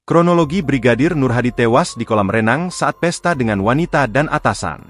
Kronologi Brigadir Nur Hadi tewas di kolam renang saat pesta dengan wanita dan atasan.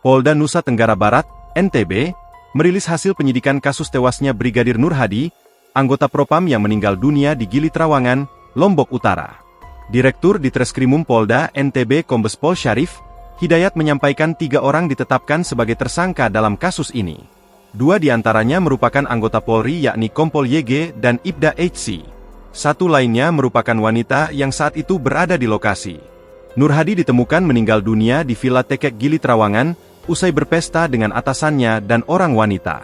Polda Nusa Tenggara Barat, NTB, merilis hasil penyidikan kasus tewasnya Brigadir Nur Hadi, anggota Propam yang meninggal dunia di Gili Trawangan, Lombok Utara. Direktur Ditreskrimum Polda NTB Kombes Pol Syarif Hidayat menyampaikan 3 orang ditetapkan sebagai tersangka dalam kasus ini. 2 diantaranya merupakan anggota Polri yakni Kompol YG dan Ibda HC. 1 lainnya merupakan wanita yang saat itu berada di lokasi. Nur Hadi ditemukan meninggal dunia di Villa Tekek Gili Trawangan, usai berpesta dengan atasannya dan orang wanita.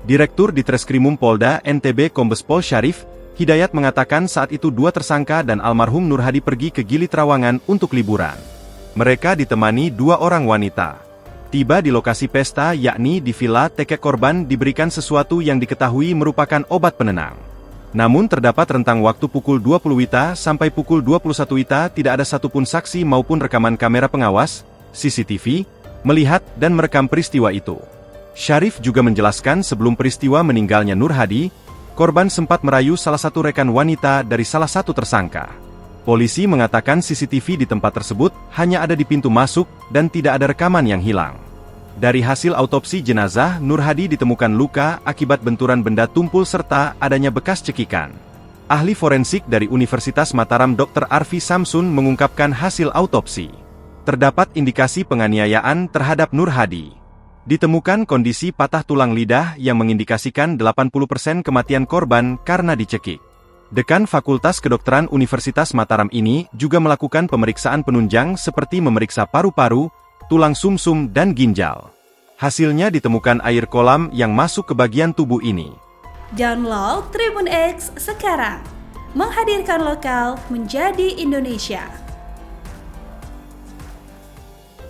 Direktur Ditreskrimum Polda NTB Kombes Pol Syarif Hidayat mengatakan saat itu 2 tersangka dan almarhum Nur Hadi pergi ke Gili Trawangan untuk liburan. Mereka ditemani 2 orang wanita. Tiba di lokasi pesta yakni di Villa Tekek, korban diberikan sesuatu yang diketahui merupakan obat penenang. Namun terdapat rentang waktu pukul 20 WITA sampai pukul 21 WITA tidak ada satupun saksi maupun rekaman kamera pengawas, CCTV, melihat dan merekam peristiwa itu. Syarif juga menjelaskan sebelum peristiwa meninggalnya Nur Hadi, korban sempat merayu salah satu rekan wanita dari salah satu tersangka. Polisi mengatakan CCTV di tempat tersebut hanya ada di pintu masuk dan tidak ada rekaman yang hilang. Dari hasil autopsi jenazah, Nur Hadi ditemukan luka akibat benturan benda tumpul serta adanya bekas cekikan. Ahli forensik dari Universitas Mataram Dr. Arfi Samsun mengungkapkan hasil autopsi. Terdapat indikasi penganiayaan terhadap Nur Hadi. Ditemukan kondisi patah tulang lidah yang mengindikasikan 80% kematian korban karena dicekik. Dekan Fakultas Kedokteran Universitas Mataram ini juga melakukan pemeriksaan penunjang seperti memeriksa paru-paru, tulang sumsum dan ginjal. Hasilnya ditemukan air kolam yang masuk ke bagian tubuh ini. Download Tribun X sekarang, menghadirkan lokal menjadi Indonesia.